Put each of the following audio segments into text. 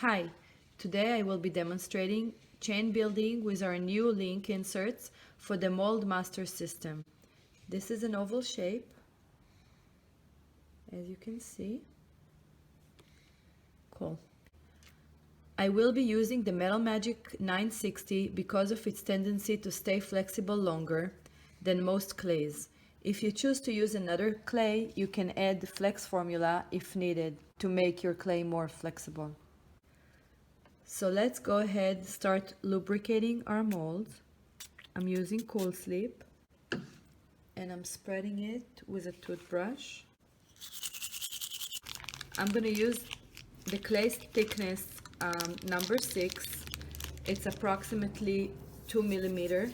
Hi, today I will be demonstrating chain building with our new link inserts for the Mold Master system. This is an oval shape, as you can see. Cool. I will be using the Metal Magic 960 because of its tendency to stay flexible longer than most clays. If you choose to use another clay, you can add the flex formula if needed to make your clay more flexible. So let's go ahead and start lubricating our mold. I'm using Cool Sleep and I'm spreading it with a toothbrush. I'm going to use the clay thickness number 6. It's approximately 2 millimeters.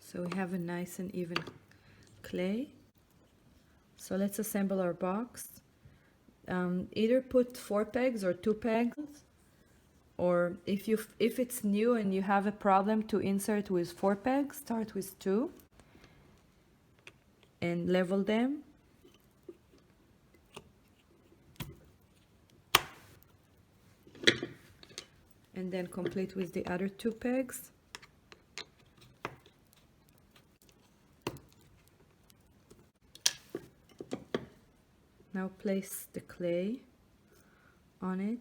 So we have a nice and even clay. So let's assemble our box. Either put 4 pegs or 2 pegs, or if it's new and you have a problem to insert with 4 pegs, start with 2 and level them. And then complete with the other 2 pegs. Now place the clay on it.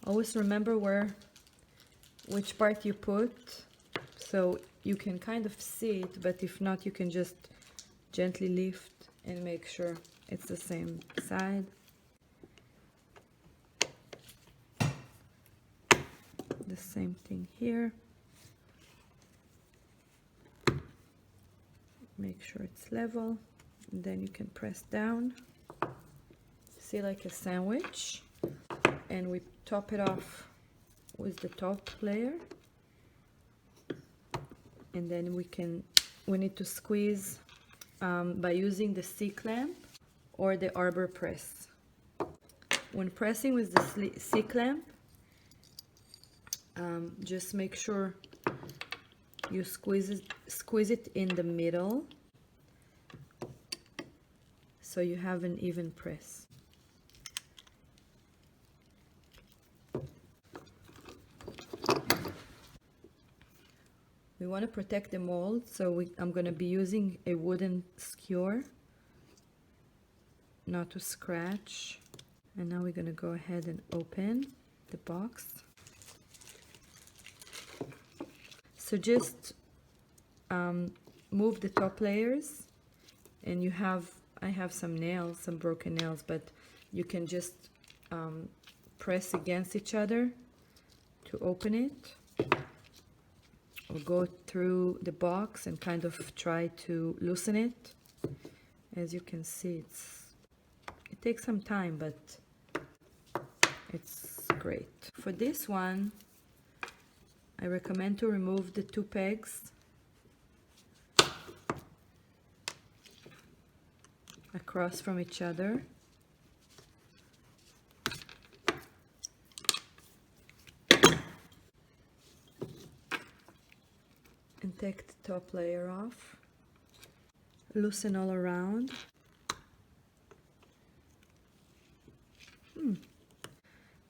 Always remember which part you put, so you can kind of see it, but if not, you can just gently lift and make sure it's the same side. The same thing here. Make sure it's level. And then you can press down, see, like a sandwich, and we top it off with the top layer, and then we need to squeeze by using the C-clamp or the arbor press. When pressing with the C-clamp, just make sure you squeeze it in the middle, so you have an even press. We want to protect the mold, so I'm going to be using a wooden skewer, not to scratch. And now we're going to go ahead and open the box. So just move the top layers, and I have some nails, some broken nails, but you can just press against each other to open it, or go through the box and kind of try to loosen it. As you can see, it takes some time, but it's great. For this one, I recommend to remove the 2 pegs across from each other. And take the top layer off. Loosen all around.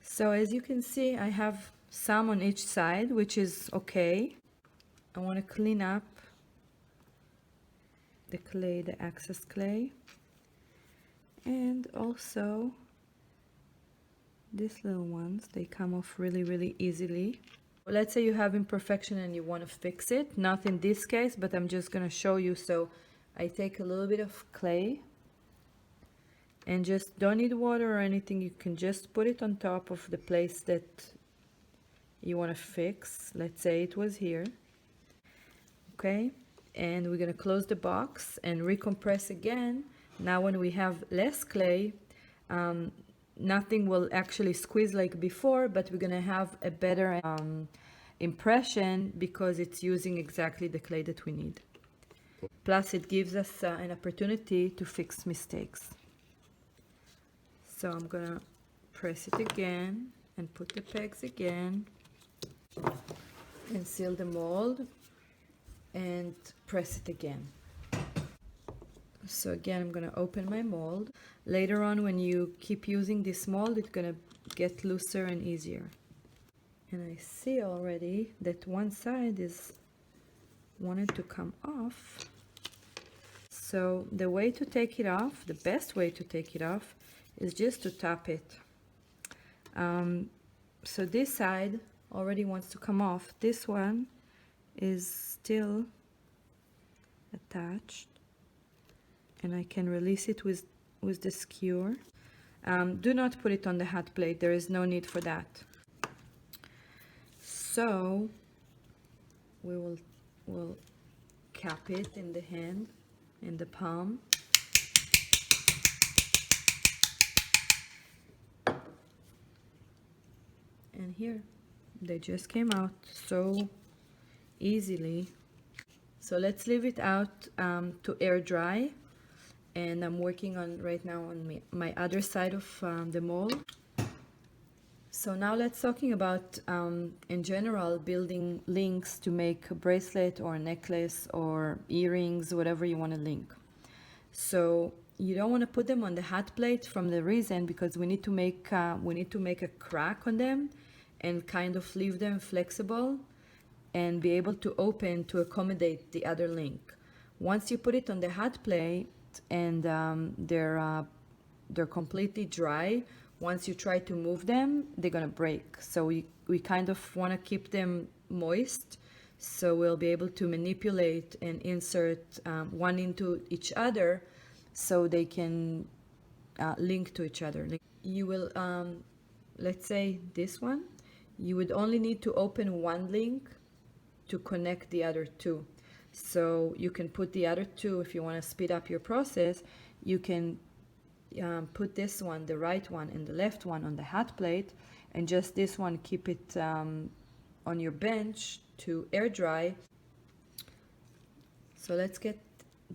So as you can see, I have some on each side, which is okay. I want to clean up the clay, the excess clay. And also these little ones, they come off really easily. Let's say you have imperfection and you want to fix it. Not in this case, but I'm just going to show you. So I take a little bit of clay and just don't need water or anything. You can just put it on top of the place that you want to fix. Let's say it was here. Okay, and we're going to close the box and recompress again. Now when we have less clay, nothing will actually squeeze like before, but we're going to have a better impression because it's using exactly the clay that we need. Plus it gives us an opportunity to fix mistakes. So I'm going to press it again and put the pegs again and seal the mold and press it again. So again, I'm gonna open my mold. Later on, when you keep using this mold, it's gonna get looser and easier. And I see already that one side is wanted to come off. So the way to take it off, the best way to take it off, is just to tap it. So this side already wants to come off. This one is still attached, and I can release it with the skewer. Do not put it on the hot plate. There is no need for that. So we will cap it in the hand, in the palm. And here, they just came out so easily. So let's leave it out to air dry. And I'm working on right now on my other side of the mold. So now let's talking about in general building links to make a bracelet or a necklace or earrings, whatever you want to link. So you don't want to put them on the hot plate from the reason because we need to make a crack on them and kind of leave them flexible and be able to open to accommodate the other link. Once you put it on the hot plate and they're completely dry, once you try to move them, they're gonna break. So we kind of want to keep them moist, so we'll be able to manipulate and insert one into each other so they can link to each other. You will, let's say this one, you would only need to open one link to connect the other two. So you can put the other two, if you want to speed up your process, you can put this one, the right one and the left one on the hot plate, and just this one keep it on your bench to air dry. So let's get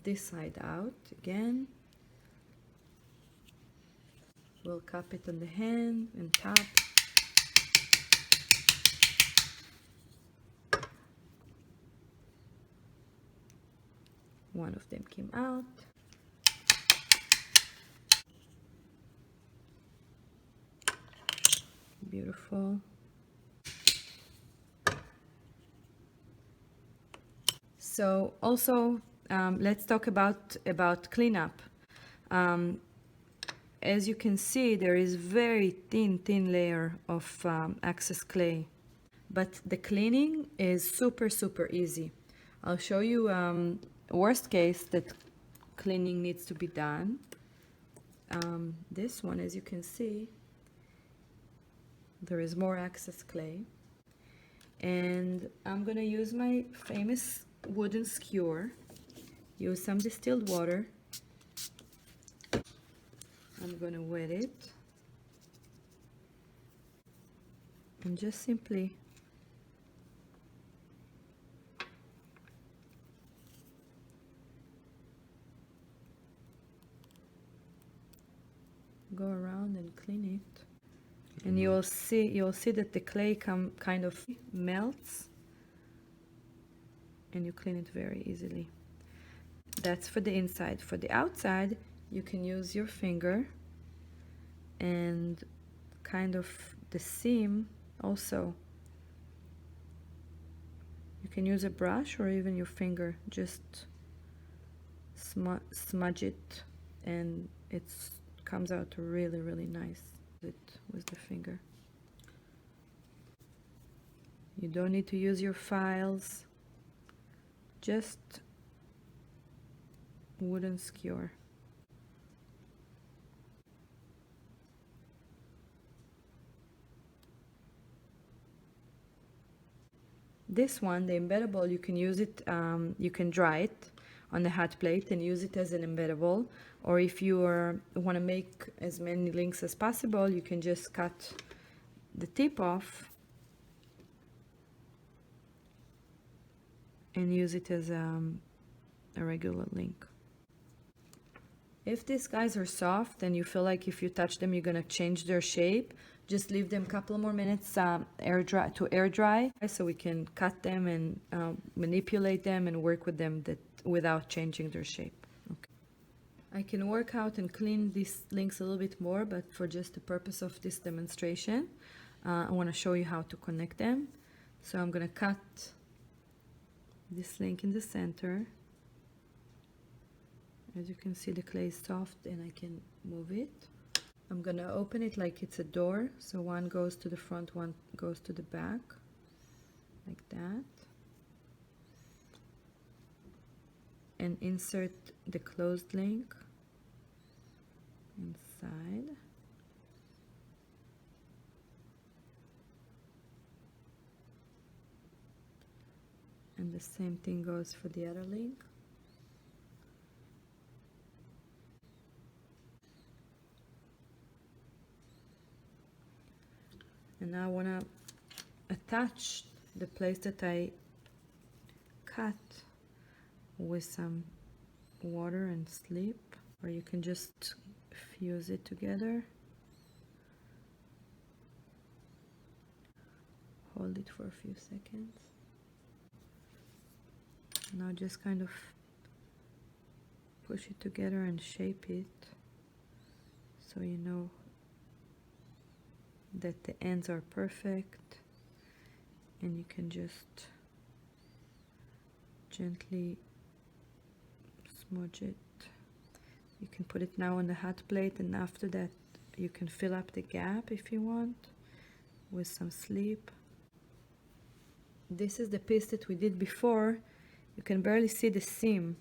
this side out again. We'll cap it on the hand and tap. One of them came out. Beautiful. So also let's talk about cleanup. As you can see, there is very thin layer of excess clay, but the cleaning is super easy. I'll show you worst case that cleaning needs to be done. This one, as you can see, there is more excess clay, and I'm gonna use my famous wooden skewer, use some distilled water. I'm gonna wet it and just simply go around and clean it. And you'll see that the clay kind of melts, and you clean it very easily. That's for the inside. For the outside, you can use your finger and kind of the seam also. You can use a brush or even your finger, just smudge it, and it comes out really nice with the finger. You don't need to use your files, just wooden skewer. This one, the embeddable, you can use it, you can dry it on the hot plate and use it as an embeddable, or if you want to make as many links as possible, you can just cut the tip off and use it as a regular link. If these guys are soft and you feel like if you touch them you're gonna change their shape, just leave them a couple more minutes air dry so we can cut them and manipulate them and work with them without changing their shape. Okay. I can work out and clean these links a little bit more, but for just the purpose of this demonstration, I want to show you how to connect them. So I'm going to cut this link in the center. As you can see, the clay is soft and I can move it. I'm going to open it like it's a door. So one goes to the front, one goes to the back, like that. And insert the closed link inside. And the same thing goes for the other link. And now I want to attach the place that I cut with some water and slip, or you can just fuse it together. Hold it for a few seconds. Now just kind of push it together and shape it so you know that the ends are perfect, and you can just gently smudge it. You can put it now on the hot plate, and after that you can fill up the gap if you want with some slip. This is the piece that we did before. You can barely see the seam.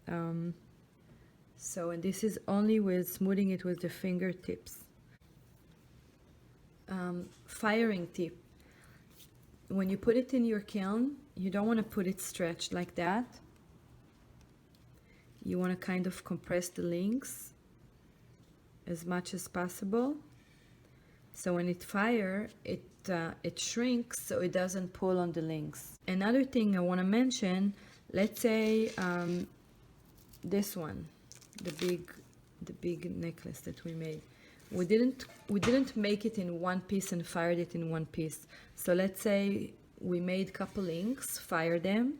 And this is only with smoothing it with the fingertips. Firing tip. When you put it in your kiln, you don't want to put it stretched like that. You want to kind of compress the links as much as possible. So when it fires, it shrinks so it doesn't pull on the links. Another thing I want to mention, let's say this one, the big necklace that we made. We didn't make it in one piece and fired it in one piece. So let's say we made couple links, fire them,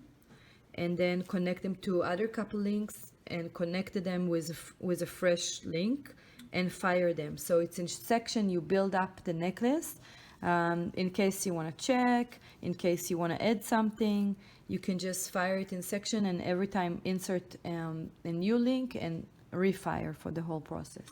and then connect them to other couple links and connected them with a fresh link and fire them. So it's in section. You build up the necklace in case you want to check, in case you want to add something. You can just fire it in section, and every time insert a new link and refire for the whole process.